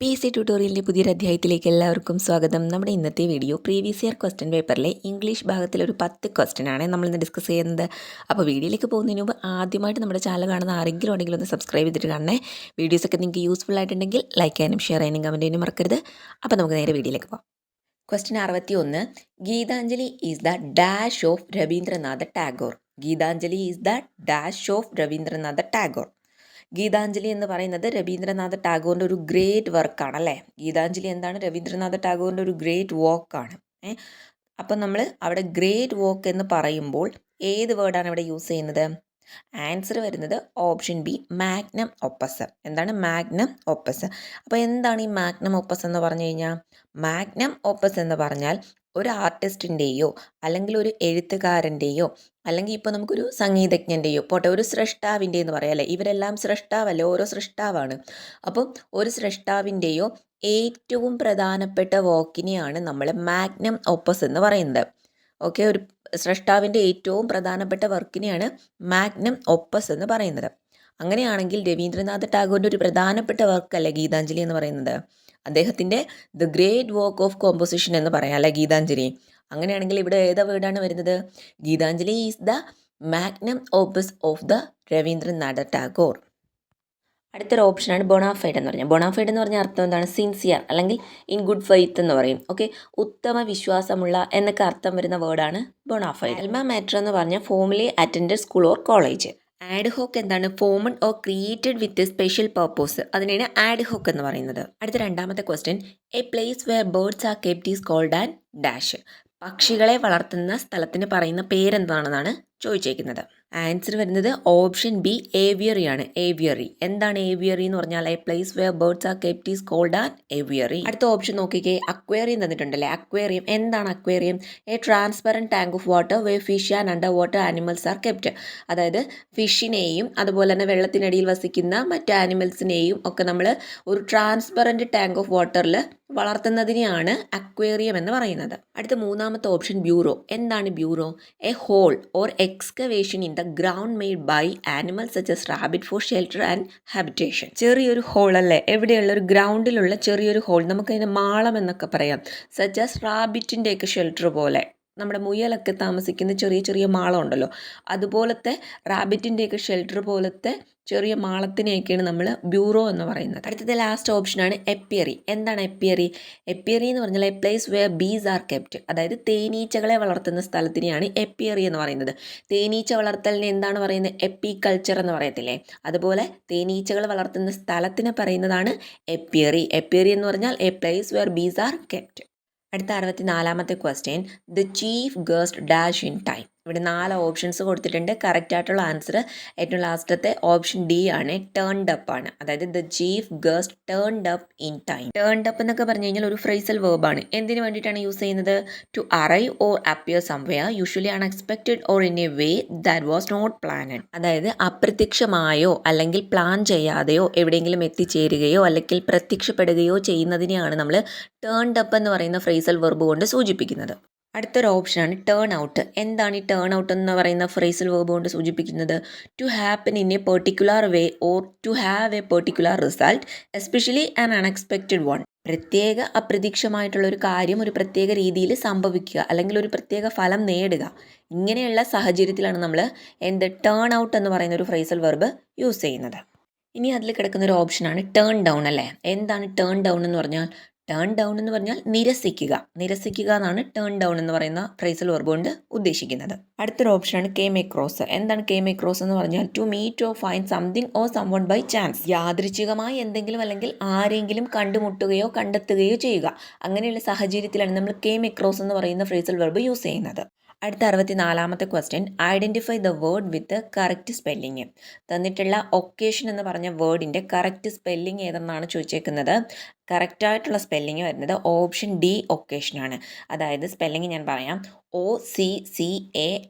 PSC ട്യൂട്ടോറിയലിൻ്റെ പുതിയൊരു അധ്യായത്തിലേക്ക് എല്ലാവർക്കും സ്വാഗതം. നമ്മുടെ ഇന്നത്തെ വീഡിയോ പ്രീവിയസ് ഇയർ ക്വസ്റ്റ്യൻ പേപ്പറിലെ ഇംഗ്ലീഷ് ഭാഗത്തിലൊരു 10 ക്വസ്റ്റ്യൻ ആണ് നമ്മളിന്ന് ഡിസ്കസ് ചെയ്യുന്നത്. അപ്പോൾ വീഡിയോയിലേക്ക് പോകുന്നതിന് മുമ്പ് ആദ്യമായിട്ട് നമ്മുടെ ചാനൽ കാണുന്ന ആരെങ്കിലും ഉണ്ടെങ്കിൽ ഒന്ന് സബ്സ്ക്രൈബ് ചെയ്തിട്ട് കാണണേ. വീഡിയോസൊക്കെ നിങ്ങൾക്ക് യൂസ്ഫുൾ ആയിട്ടുണ്ടെങ്കിൽ ലൈക്ക് ചെയ്യാനും ഷെയർ ചെയ്യാനും കമൻറ്റ് ചെയ്യാനും മറക്കരുത്. അപ്പോൾ നമുക്ക് നേരെ വീഡിയോയിലേക്ക് പോകാം. Question 61. Gitanjali is the dash of Rabindranath Tagore. Gitanjali is the dash of Rabindranath Tagore. Gitanjali എന്ന് പറയുന്നത് രവീന്ദ്രനാഥ ടാഗോറിൻ്റെ ഒരു ഗ്രേറ്റ് വർക്കാണ് അല്ലേ. ഗീതാഞ്ജലി എന്താണ്? രവീന്ദ്രനാഥ ടാഗോറിൻ്റെ ഒരു ഗ്രേറ്റ് വർക്കാണ്. അപ്പം നമ്മൾ അവിടെ ഗ്രേറ്റ് വർക്ക് എന്ന് പറയുമ്പോൾ ഏത് വേർഡാണ് ഇവിടെ യൂസ് ചെയ്യുന്നത്? ആൻസർ വരുന്നത് ഓപ്ഷൻ ബി, മാഗ്നം ഒപ്പസ്. എന്താണ് മാഗ്നം ഒപ്പസ്? അപ്പോൾ എന്താണ് ഈ മാഗ്നം ഒപ്പസ് എന്ന് പറഞ്ഞു കഴിഞ്ഞാൽ? മാഗ്നം ഒപ്പസ് എന്ന് പറഞ്ഞാൽ ഒരു ആർട്ടിസ്റ്റിൻ്റെയോ അല്ലെങ്കിൽ ഒരു എഴുത്തുകാരൻ്റെയോ അല്ലെങ്കിൽ ഇപ്പോൾ നമുക്കൊരു സംഗീതജ്ഞൻ്റെയോ പോട്ടെ ഒരു സൃഷ്ടാവിൻ്റെ എന്ന് പറയാം അല്ലേ. ഇവരെല്ലാം സൃഷ്ടാവല്ലേ, ഓരോ സൃഷ്ടാവാണ്. അപ്പം ഒരു സൃഷ്ടാവിൻ്റെയോ ഏറ്റവും പ്രധാനപ്പെട്ട വർക്കിനെയാണ് നമ്മൾ മാഗ്നം ഒപ്പസ് എന്ന് പറയുന്നത്. ഓക്കെ, ഒരു സൃഷ്ടാവിൻ്റെ ഏറ്റവും പ്രധാനപ്പെട്ട വർക്കിനെയാണ് മാഗ്നം ഒപ്പസ് എന്ന് പറയുന്നത്. അങ്ങനെയാണെങ്കിൽ രവീന്ദ്രനാഥ ടാഗോറിൻ്റെ ഒരു പ്രധാനപ്പെട്ട വർക്കല്ലേ ഗീതാഞ്ജലി എന്ന് പറയുന്നത്. അദ്ദേഹത്തിൻ്റെ the great work of composition എന്ന് പറയാം അല്ലെ ഗീതാഞ്ജലി. അങ്ങനെയാണെങ്കിൽ ഇവിടെ ഏതാ വേർഡാണ് വരുന്നത്? Gitanjali is the magnum opus of the Rabindranath Tagore. അടുത്തൊരു ഓപ്ഷനാണ് ബൊണാഫൈഡ് എന്ന് പറഞ്ഞാൽ. ബൊണാഫൈഡ് എന്ന് പറഞ്ഞാൽ അർത്ഥം എന്താണ്? സിൻസിയർ അല്ലെങ്കിൽ ഇൻ ഗുഡ് ഫെയ്ത്ത് എന്ന് പറയും. ഓക്കെ, ഉത്തമ വിശ്വാസമുള്ള എന്നൊക്കെ അർത്ഥം വരുന്ന വേർഡാണ് ബൊണാഫൈഡ്. അൽമ മാറ്റർ എന്ന് പറഞ്ഞാൽ formally attended school or college. Ad hoc എന്താണ്? Formed or created with a special purpose. അതിനാണ് ആഡ് ഹോക്ക് എന്ന് പറയുന്നത്. അടുത്ത രണ്ടാമത്തെ question, a place where birds are kept is called and dash. പക്ഷികളെ വളർത്തുന്ന സ്ഥലത്തിന് പറയുന്ന പേരെന്താണെന്നാണ് ചോദിച്ചേക്കുന്നത്. ആൻസർ വരുന്നത് ഓപ്ഷൻ ബി, ഏവിയറി ആണ്. ഏവിയറി. എന്താണ് ഏവിയറി എന്ന് പറഞ്ഞാൽ? A place where birds are kept is called an aviary. അടുത്ത ഓപ്ഷൻ നോക്കിക്കേ, അക്വേറിയം തന്നിട്ടുണ്ടല്ലേ. അക്വേറിയം എന്താണ്? Aquarium A transparent tank of water way fish and under water animals are kept. അതായത് ഫിഷിനെയും അതുപോലെ തന്നെ വെള്ളത്തിനടിയിൽ വസിക്കുന്ന മറ്റ് ആനിമൽസിനെയും ഒക്കെ നമ്മൾ ഒരു ട്രാൻസ്പെറൻറ്റ് ടാങ്ക് ഓഫ് വാട്ടറിൽ വളർത്തുന്നതിനെയാണ് അക്വേറിയം എന്ന് പറയുന്നത്. അടുത്ത മൂന്നാമത്തെ ഓപ്ഷൻ ബ്യൂറോ. എന്താണ് burrow? A hole or excavation in the ground made by animals such as rabbit for shelter and habitation. ചെറിയൊരു ഹോൾ അല്ലേ, എവിടെയുള്ള ഒരു ഗ്രൗണ്ടിലുള്ള ചെറിയൊരു ഹോൾ, നമുക്കതിന് മാളം എന്നൊക്കെ പറയാം. സച്ച് എസ് റാബിറ്റിൻ്റെയൊക്കെ ഷെൽട്ടർ പോലെ, നമ്മുടെ മുയലൊക്കെ താമസിക്കുന്ന ചെറിയ ചെറിയ മാളം ഉണ്ടല്ലോ, അതുപോലത്തെ റാബിറ്റിൻ്റെയൊക്കെ ഷെൽട്ടർ പോലത്തെ ചെറിയ മാളത്തിനെയൊക്കെയാണ് നമ്മൾ ബ്യൂറോ എന്ന് പറയുന്നത്. അടുത്തത് ലാസ്റ്റ് ഓപ്ഷനാണ് എപ്പിയറി. എന്താണ് എപ്പിയറി? എപ്പിയറി എന്ന് പറഞ്ഞാൽ a place where bees are kept. അതായത് തേനീച്ചകളെ വളർത്തുന്ന സ്ഥലത്തിനെയാണ് എപ്പിയറി എന്ന് പറയുന്നത്. തേനീച്ച വളർത്തലിന് എന്താണ് പറയുന്നത്? എപ്പി കൾച്ചർ എന്ന് പറയത്തില്ലേ, അതുപോലെ തേനീച്ചകൾ വളർത്തുന്ന സ്ഥലത്തിനെ പറയുന്നതാണ് എപ്പിയറി. എപ്പിയറി എന്ന് പറഞ്ഞാൽ a place where bees are kept. അടുത്ത 64ാമത്തെ question, the chief guest dash in time. ഇവിടെ 4 ഓപ്ഷൻസ് കൊടുത്തിട്ടുണ്ട്. കറക്റ്റ് ആയിട്ടുള്ള ആൻസർ ഏറ്റവും ലാസ്റ്റത്തെ ഓപ്ഷൻ ഡി ആണ്, ടേൺഡ് അപ്പ് ആണ്. അതായത് the chief guest turned up in time. Turned up എന്നൊക്കെ പറഞ്ഞു കഴിഞ്ഞാൽ ഒരു ഫ്രേസൽ വേർബാണ്. എന്തിനു വേണ്ടിയിട്ടാണ് യൂസ് ചെയ്യുന്നത്? To arrive or appear somewhere usually unexpected or in a way that was not planned. അതായത് അപ്രത്യക്ഷമായോ അല്ലെങ്കിൽ പ്ലാൻ ചെയ്യാതെയോ എവിടെയെങ്കിലും എത്തിച്ചേരുകയോ അല്ലെങ്കിൽ പ്രത്യക്ഷപ്പെടുകയോ ചെയ്യുന്നതിനെയാണ് നമ്മൾ ടേൺഡ് അപ്പ് എന്ന് പറയുന്ന ഫ്രേസൽ വെർബ് കൊണ്ട് സൂചിപ്പിക്കുന്നത്. അടുത്തൊരു ഓപ്ഷനാണ് ടേൺ ഔട്ട്. എന്താണ് ഈ ടേൺ ഔട്ട് എന്ന് പറയുന്ന ഫ്രേസൽ വെർബ് കൊണ്ട് സൂചിപ്പിക്കുന്നത്? To happen in a particular way or to have a particular result especially an unexpected one. പ്രത്യേക അപ്രതീക്ഷിതമായിട്ടുള്ള ഒരു കാര്യം ഒരു പ്രത്യേക രീതിയിൽ സംഭവിക്കുക അല്ലെങ്കിൽ ഒരു പ്രത്യേക ഫലം നേടുക. ഇങ്ങനെയുള്ള സാഹചര്യത്തിലാണ് നമ്മൾ ടേൺ ഔട്ട് എന്ന് പറയുന്ന ഒരു ഫ്രേസൽ വെർബ് യൂസ് ചെയ്യുന്നത്. ഇനി അതിൽ കിടക്കുന്ന ഒരു ഓപ്ഷനാണ് ടേൺ ഡൗൺ അല്ലേ. എന്താണ് ടേൺ ഡൗൺ എന്ന് പറഞ്ഞാൽ? ടേൺ ഡൗൺ എന്ന് പറഞ്ഞാൽ നിരസിക്കുക. നിരസിക്കുക എന്നാണ് ടേൺ ഡൗൺ എന്ന് പറയുന്ന ഫ്രേസൽ വെർബ് കൊണ്ട് ഉദ്ദേശിക്കുന്നത്. അടുത്തൊരു ഓപ്ഷനാണ് കേം എക്രോസ്. എന്താണ് കേം എക്രോസ് എന്ന് പറഞ്ഞാൽ? To meet or find something or someone by chance. യാദൃച്ഛികമായി എന്തെങ്കിലും അല്ലെങ്കിൽ ആരെങ്കിലും കണ്ടുമുട്ടുകയോ കണ്ടെത്തുകയോ ചെയ്യുക. അങ്ങനെയുള്ള സാഹചര്യത്തിലാണ് നമ്മൾ കേം എക്രോസ് എന്ന് പറയുന്ന ഫ്രേസൽ വെർബ് യൂസ് ചെയ്യുന്നത്. അടുത്ത 64ാമത്തെ question, identify the word with correct spelling. തന്നിട്ടുള്ള ഒക്കേഷൻ എന്ന് പറഞ്ഞ വേർഡിൻ്റെ കറക്റ്റ് സ്പെല്ലിങ് ഏതെന്നാണ് ചോദിച്ചേക്കുന്നത്. കറക്റ്റായിട്ടുള്ള സ്പെല്ലിങ് വരുന്നത് ഓപ്ഷൻ ഡി ഒക്കേഷനാണ്. അതായത് സ്പെല്ലിങ് ഞാൻ പറയാം, OCCASION.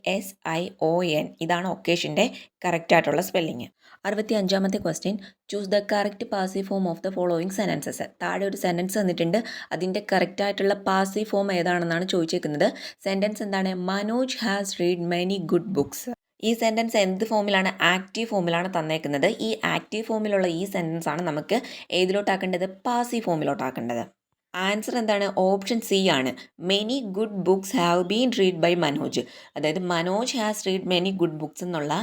ഇതാണ് ഒക്കേഷൻ്റെ കറക്റ്റായിട്ടുള്ള സ്പെല്ലിങ്. 65ാമത്തെ question, choose the correct passive form of the following sentences. താഴെ ഒരു സെൻറ്റൻസ് തന്നിട്ടുണ്ട്, അതിൻ്റെ കറക്റ്റായിട്ടുള്ള പാസീവ് ഫോം ഏതാണെന്നാണ് ചോദിച്ചേക്കുന്നത്. സെൻറ്റൻസ് എന്താണ്? Manoj has read many good books. ഈ സെൻറ്റൻസ് എന്ത് ഫോമിലാണ്? ആക്റ്റീവ് ഫോമിലാണ് തന്നേക്കുന്നത്. ഈ ആക്റ്റീവ് ഫോമിലുള്ള ഈ സെൻറ്റൻസ് ആണ് നമുക്ക് ഏതിലോട്ടാക്കേണ്ടത്? പാസീവ് ഫോമിലോട്ടാക്കേണ്ടത്. ആൻസർ എന്താണ്? ഓപ്ഷൻ സി ആണ്. Many good books have been read by Manoj. അതായത് Manoj has read many good books എന്നുള്ള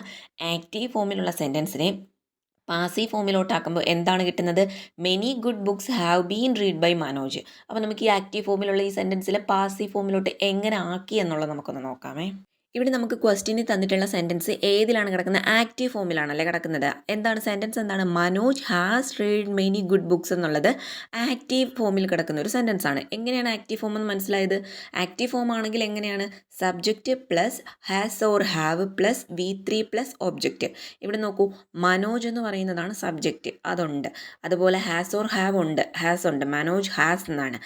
ആക്റ്റീവ് ഫോമിലുള്ള സെൻറ്റൻസിനെ പാസീവ് ഫോമിലോട്ടാക്കുമ്പോൾ എന്താണ് കിട്ടുന്നത്? Many good books have been read by Manoj. അപ്പോൾ നമുക്ക് ഈ ആക്റ്റീവ് ഫോമിലുള്ള ഈ സെൻറ്റൻസിലെ പാസീവ് ഫോമിലോട്ട് എങ്ങനെ ആക്കി എന്നുള്ളത് നമുക്കൊന്ന് നോക്കാമേ. ഇവിടെ നമുക്ക് ക്വസ്റ്റ്യനിൽ തന്നിട്ടുള്ള സെൻറ്റൻസ് ഏതിലാണ് കിടക്കുന്നത്? ആക്റ്റീവ് ഫോമിലാണല്ലേ കിടക്കുന്നത്. എന്താണ് സെൻറ്റൻസ്? എന്താണ്? Manoj has read many good books എന്നുള്ളത് ആക്റ്റീവ് ഫോമിൽ കിടക്കുന്ന ഒരു സെൻറ്റൻസ് ആണ്. എങ്ങനെയാണ് ആക്റ്റീവ് ഫോം എന്ന് മനസ്സിലായത്? ആക്റ്റീവ് ഫോം ആണെങ്കിൽ എങ്ങനെയാണ്? Subject plus has or have plus V3 plus object. ഇവിടെ നോക്കൂ, മനോജ് എന്ന് പറയുന്നതാണ് സബ്ജക്റ്റ്, അതുണ്ട്. അതുപോലെ ഹാസ് ഓർ ഹാവ് ഉണ്ട്, ഹാസ് ഉണ്ട്, മനോജ് ഹാസ് എന്നാണ്.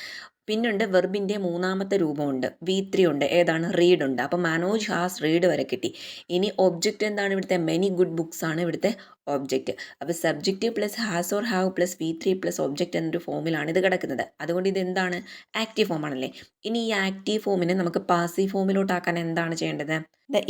പിന്നുണ്ട് വെർബിൻ്റെ മൂന്നാമത്തെ രൂപമുണ്ട്, V3 ഉണ്ട്, ഏതാണ്? റീഡ് ഉണ്ട്. അപ്പോൾ മനോജ് ഹാസ് റീഡ് വരെ കിട്ടി. ഇനി ഒബ്ജക്റ്റ് എന്താണ് ഇവിടുത്തെ? മെനി ഗുഡ് ബുക്സ് ആണ് ഇവിടുത്തെ ഒബ്ജക്റ്റ്. അപ്പോൾ subject plus has or have plus V3 plus object എന്നൊരു ഫോമിലാണ് ഇത് കിടക്കുന്നത്. അതുകൊണ്ട് ഇത് എന്താണ്? ആക്റ്റീവ് ഫോം ആണല്ലേ. ഇനി ഈ ആക്റ്റീവ് ഫോമിനെ നമുക്ക് പാസീവ് ഫോമിലോട്ടാക്കാൻ എന്താണ് ചെയ്യേണ്ടത്?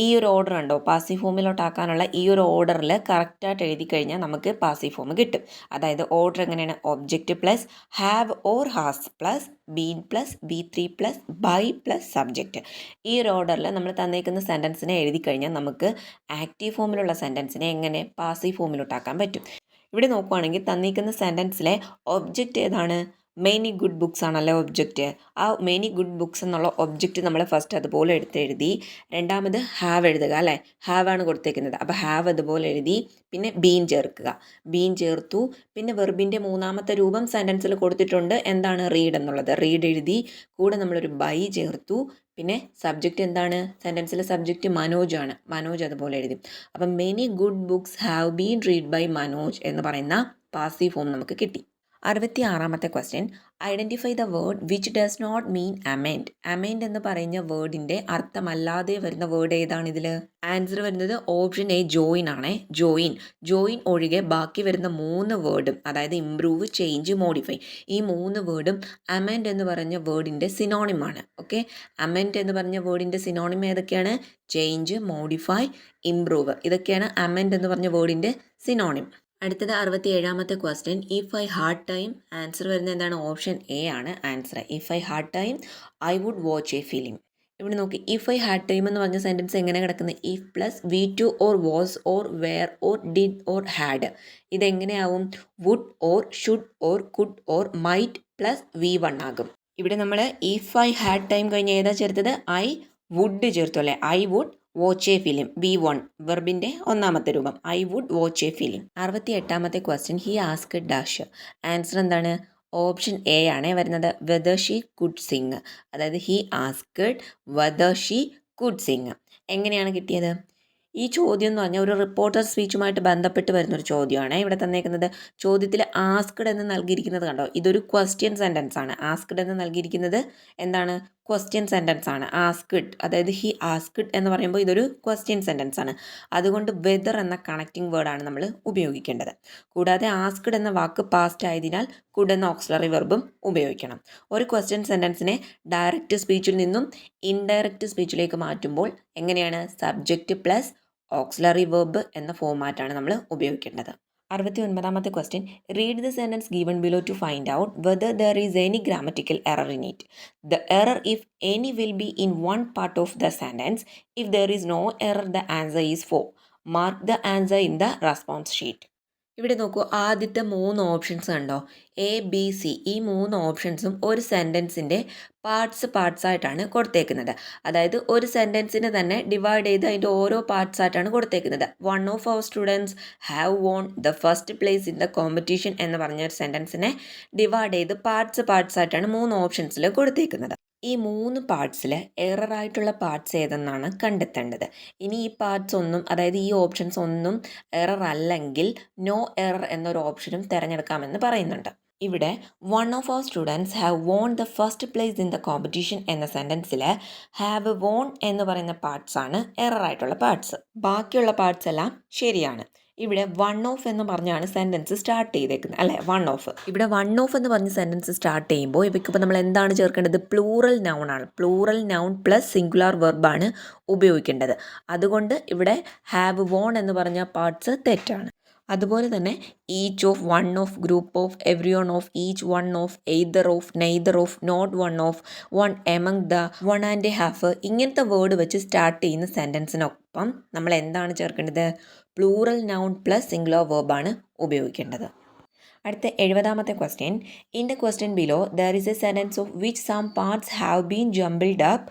ഈ ഒരു ഓർഡർ ഉണ്ടോ? പാസീവ് ഫോമിലോട്ടാക്കാനുള്ള ഈ ഒരു ഓർഡറിൽ കറക്റ്റായിട്ട് എഴുതി കഴിഞ്ഞാൽ നമുക്ക് പാസീവ് ഫോം കിട്ടും. അതായത് ഓർഡർ എങ്ങനെയാണ്? Object plus have or has plus been plus V3 plus by plus subject. ഈ ഒരു ഓർഡറിൽ നമ്മൾ തന്നേക്കുന്ന സെൻറ്റൻസിനെ എഴുതി കഴിഞ്ഞാൽ നമുക്ക് ആക്റ്റീവ് ഫോമിലുള്ള സെൻറ്റൻസിനെ എങ്ങനെ പാസീവ് ഫോമിലോട്ടാക്കാൻ പറ്റും. ഇവിടെ നോക്കുവാണെങ്കിൽ തന്നിരിക്കുന്ന സെൻറ്റൻസിലെ ഒബ്ജക്റ്റ് ഏതാണ്? മെനി ഗുഡ് ബുക്സ് ആണല്ലേ ഒബ്ജക്റ്റ്. ആ മെനി ഗുഡ് ബുക്സ് എന്നുള്ള ഒബ്ജക്റ്റ് നമ്മൾ ഫസ്റ്റ് അതുപോലെ എഴുതി. രണ്ടാമത് ഹാവ് എഴുതുക അല്ലേ, ഹാവ് ആണ് കൊടുത്തേക്കുന്നത്. അപ്പോൾ ഹാവ് അതുപോലെ എഴുതി, പിന്നെ ബീൻ ചേർക്കുക, ബീൻ ചേർത്തു. പിന്നെ വെർബിൻ്റെ മൂന്നാമത്തെ രൂപം സെൻറ്റൻസിൽ കൊടുത്തിട്ടുണ്ട്, എന്താണ്? റീഡ് എന്നുള്ളത്. റീഡ് എഴുതി, കൂടെ നമ്മളൊരു ബൈ ചേർത്തു. പിന്നെ സബ്ജക്റ്റ് എന്താണ്? സെൻറ്റൻസിലെ സബ്ജക്റ്റ് മനോജ് ആണ്, മനോജ് അതുപോലെ എഴുതി. അപ്പം many good books have been read by Manoj എന്ന് പറയുന്ന പാസീവ് ഫോം നമുക്ക് കിട്ടി. 66ാമത്തെ question, identify the word which does not mean amend. Amend എന്ന് പറയുന്ന വേർഡിൻ്റെ അർത്ഥമല്ലാതെ വരുന്ന വേർഡ് ഏതാണ് ഇതിൽ? ആൻസർ വരുന്നത് ഓപ്ഷൻ എ ജോയിൻ ആണേ. ജോയിൻ. ജോയിൻ ഒഴികെ ബാക്കി വരുന്ന 3 വേർഡും, അതായത് ഇംപ്രൂവ്, ചേഞ്ച്, മോഡിഫൈ, ഈ 3 വേർഡും അമെൻഡ് എന്ന് പറഞ്ഞ വേർഡിൻ്റെ സിനോണിമാണ്. ഓക്കെ, അമെൻഡ് എന്ന് പറഞ്ഞ വേർഡിൻ്റെ സിനോണിം ഏതൊക്കെയാണ്? Change, modify, improve. ഇതൊക്കെയാണ് അമെൻഡ് എന്ന് പറഞ്ഞ വേർഡിൻ്റെ സിനോണിം. അടുത്തത് 67ാമത്തെ question, if I had time. Answer വരുന്നത് എന്താണ്? ഓപ്ഷൻ എ ആണ് answer. If I had time I would watch a film. ഇവിടെ നോക്കി, ഇഫ് ഐ ഹാഡ് ടൈം എന്ന് പറഞ്ഞ സെൻറ്റൻസ് എങ്ങനെ കിടക്കുന്നത്? If plus V2 or was or were or did or had. ഇതെങ്ങനെയാവും? Would or should or could or might plus V1 ആകും. ഇവിടെ നമ്മൾ ഇഫ് ഐ ഹാഡ് ടൈം കഴിഞ്ഞ് ഏതാ ചേർത്തത്? ഐ വുഡ് ചേർത്തു അല്ലേ. I would watch a film, V1 വെർബിൻ്റെ ഒന്നാമത്തെ രൂപം, I would watch a film. 68ാമത്തെ question, he asked dash. Answer എന്താണ്? ഓപ്ഷൻ എ ആണ് വരുന്നത്, വെദർ ഷീ കുഡ് സിങ്. അതായത് he asked whether she could sing. എങ്ങനെയാണ് കിട്ടിയത്? ഈ ചോദ്യം എന്ന് പറഞ്ഞാൽ ഒരു റിപ്പോർട്ടർ സ്പീച്ചുമായിട്ട് ബന്ധപ്പെട്ട് വരുന്നൊരു ചോദ്യമാണ് ഇവിടെ തന്നേക്കുന്നത്. ചോദ്യത്തിൽ ആസ്ക്ഡ് എന്ന് നൽകിയിരിക്കുന്നത് കണ്ടോ, ഇതൊരു ക്വസ്റ്റ്യൻ സെൻറ്റൻസ് ആണ്. ആസ്ക്ഡ് എന്ന് നൽകിയിരിക്കുന്നത് എന്താണ്? ക്വസ്റ്റ്യൻ സെൻറ്റൻസ് ആണ്. ആസ്ക്ഡ്, അതായത് ഹി ആസ്ക്ഡ് എന്ന് പറയുമ്പോൾ ഇതൊരു ക്വസ്റ്റ്യൻ സെൻറ്റൻസ് ആണ്. അതുകൊണ്ട് വെദർ എന്ന കണക്റ്റിംഗ് വേർഡാണ് നമ്മൾ ഉപയോഗിക്കേണ്ടത്. കൂടാതെ ആസ്ക്ഡ് എന്ന വാക്ക് പാസ്റ്റ് ആയതിനാൽ കുഡ് എന്ന ഓക്സിലറി വെർബും ഉപയോഗിക്കണം. ഒരു ക്വസ്റ്റ്യൻ സെൻറ്റൻസിനെ ഡയറക്റ്റ് സ്പീച്ചിൽ നിന്നും ഇൻഡയറക്റ്റ് സ്പീച്ചിലേക്ക് മാറ്റുമ്പോൾ എങ്ങനെയാണ്? സബ്ജക്റ്റ് പ്ലസ് ഓക്സിലറി വെർബ് എന്ന ഫോമാറ്റാണ് നമ്മൾ ഉപയോഗിക്കേണ്ടത്. 69ാമത്തെ question, read the sentence given below to find out whether there is any grammatical error in it. The error if any will be in one part of the sentence. If there is no error the answer is 4. Mark the answer in the response sheet. ഇവിടെ നോക്കൂ, ആദ്യത്തെ 3 options കണ്ടോ, A B C. ഈ 3 ഓപ്ഷൻസും ഒരു സെൻറ്റൻസിൻ്റെ parts ആയിട്ടാണ് കൊടുത്തേക്കുന്നത്. അതായത് ഒരു സെൻറ്റൻസിനെ തന്നെ ഡിവൈഡ് ചെയ്ത് അതിൻ്റെ ഓരോ പാർട്സ് ആയിട്ടാണ് കൊടുത്തേക്കുന്നത്. One of our students have won the first place in the competition എന്ന് പറഞ്ഞ ഒരു സെൻറ്റൻസിനെ ഡിവൈഡ് ചെയ്ത് പാർട്സ് ആയിട്ടാണ് 3 ഓപ്ഷൻസിൽ കൊടുത്തേക്കുന്നത്. ഈ 3 പാർട്സിൽ എററായിട്ടുള്ള പാർട്സ് ഏതെന്നാണ് കണ്ടെത്തേണ്ടത്. ഇനി ഈ പാർട്സ് ഒന്നും, അതായത് ഈ ഓപ്ഷൻസ് ഒന്നും എറർ അല്ലെങ്കിൽ നോ എറർ എന്നൊരു ഓപ്ഷനും തിരഞ്ഞെടുക്കാമെന്ന് പറയുന്നുണ്ട്. ഇവിടെ one of our students have won the first place in the competition എന്ന സെൻറ്റൻസിൽ ഹാവ് വോൺ എന്ന് പറയുന്ന പാർട്സ് ആണ് എററായിട്ടുള്ള പാർട്സ്. ബാക്കിയുള്ള പാർട്സ് എല്ലാം ശരിയാണ്. ഇവിടെ വൺ ഓഫ് എന്ന് പറഞ്ഞാണ് സെൻറ്റൻസ് സ്റ്റാർട്ട് ചെയ്തേക്കുന്നത് അല്ലേ, വൺ ഓഫ്. ഇവിടെ വൺ ഓഫ് എന്ന് പറഞ്ഞ് സെൻറ്റൻസ് സ്റ്റാർട്ട് ചെയ്യുമ്പോൾ ഇവയ്ക്കിപ്പോൾ നമ്മൾ എന്താണ് ചേർക്കേണ്ടത്? പ്ലൂറൽ നൗൺ ആണ്. പ്ലൂറൽ നൗൺ പ്ലസ് സിംഗുലാർ വെർബാണ് ഉപയോഗിക്കേണ്ടത്. അതുകൊണ്ട് ഇവിടെ ഹാവ് വോൺ എന്ന് പറഞ്ഞ പാർട്സ് തെറ്റാണ്. അതുപോലെ തന്നെ each of, one of, group of, every one of, each one of, either of, neither of, not one of, one among the, one and a half, ഇങ്ങനത്തെ word വെച്ച് സ്റ്റാർട്ട് ചെയ്യുന്ന സെൻറ്റൻസിനൊപ്പം നമ്മൾ എന്താണ് ചേർക്കേണ്ടത്? പ്ലൂറൽ നൗൺ പ്ലസ് സിംഗുലർ വെർബാണ് ഉപയോഗിക്കേണ്ടത്. അടുത്ത 70ാമത്തെ question. In the question below there is a sentence of which some parts have been jumbled up.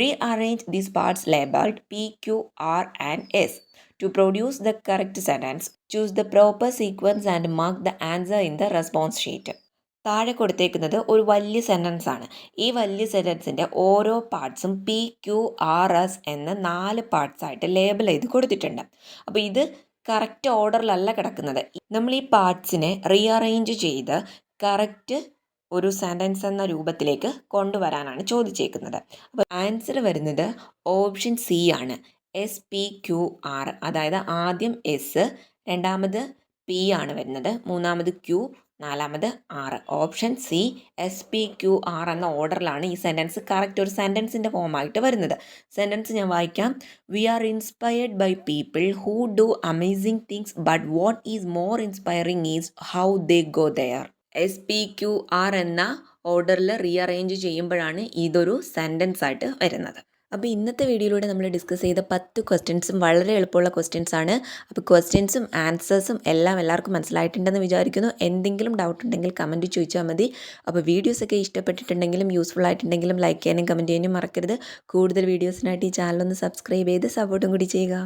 Rearrange these parts labelled P, Q, R and S. To produce the correct sentence, choose the proper sequence and mark the answer in the response sheet. താഴെ കൊടുത്തേക്കുന്നത് ഒരു വലിയ sentence ആണ്. ഈ വലിയ സെൻറ്റൻസിൻ്റെ ഓരോ പാർട്സും PQRS എന്ന 4 പാർട്സായിട്ട് label ചെയ്ത് കൊടുത്തിട്ടുണ്ട്. അപ്പോൾ ഇത് കറക്റ്റ് ഓർഡറിലല്ല കിടക്കുന്നത്. നമ്മൾ ഈ പാർട്സിനെ റീഅറേഞ്ച് ചെയ്ത് കറക്റ്റ് ഒരു സെൻറ്റൻസ് എന്ന രൂപത്തിലേക്ക് കൊണ്ടുവരാനാണ് ചോദിച്ചേക്കുന്നത്. അപ്പോൾ ആൻസർ വരുന്നത് ഓപ്ഷൻ സി ആണ്. SPQR, അതായത് ആദ്യം എസ്, രണ്ടാമത് പി ആണ് വരുന്നത്, മൂന്നാമത് ക്യൂ, നാലാമത് R. ഓപ്ഷൻ സി SPQR എന്ന ഓർഡറിലാണ് ഈ സെൻറ്റൻസ് കറക്റ്റ് ഒരു സെൻറ്റൻസിൻ്റെ ഫോമായിട്ട് വരുന്നത്. സെൻറ്റൻസ് ഞാൻ വായിക്കാം. We are inspired by people who do amazing things but what is more inspiring is how they go there. SPQR എന്ന ഓർഡറിൽ റീഅറേഞ്ച് ചെയ്യുമ്പോഴാണ് ഇതൊരു സെൻറ്റൻസ് ആയിട്ട് വരുന്നത്. അപ്പോൾ ഇന്നത്തെ വീഡിയോയിലൂടെ നമ്മൾ ഡിസ്കസ് ചെയ്ത 10 ക്വസ്റ്റ്യൻസും വളരെ എളുപ്പമുള്ള ക്വസ്റ്റ്യൻസ് ആണ്. അപ്പോൾ ക്വസ്റ്റ്യൻസും ആൻസേഴ്സും എല്ലാം എല്ലാവർക്കും മനസ്സിലായിട്ടുണ്ടെന്ന് വിചാരിക്കുന്നു. എന്തെങ്കിലും ഡൗട്ട് ഉണ്ടെങ്കിൽ കമൻറ്റ് ചോദിച്ചാൽ മതി. അപ്പോൾ വീഡിയോസൊക്കെ ഇഷ്ടപ്പെട്ടിട്ടുണ്ടെങ്കിലും യൂസ്ഫുൾ ആയിട്ടുണ്ടെങ്കിലും ലൈക്ക് ചെയ്യാനും കമൻറ്റ് ചെയ്യാനും മറക്കരുത്. കൂടുതൽ വീഡിയോസിനായിട്ട് ഈ ചാനലൊന്ന് സബ്സ്ക്രൈബ് ചെയ്ത് സപ്പോർട്ടും കൂടി ചെയ്യുക.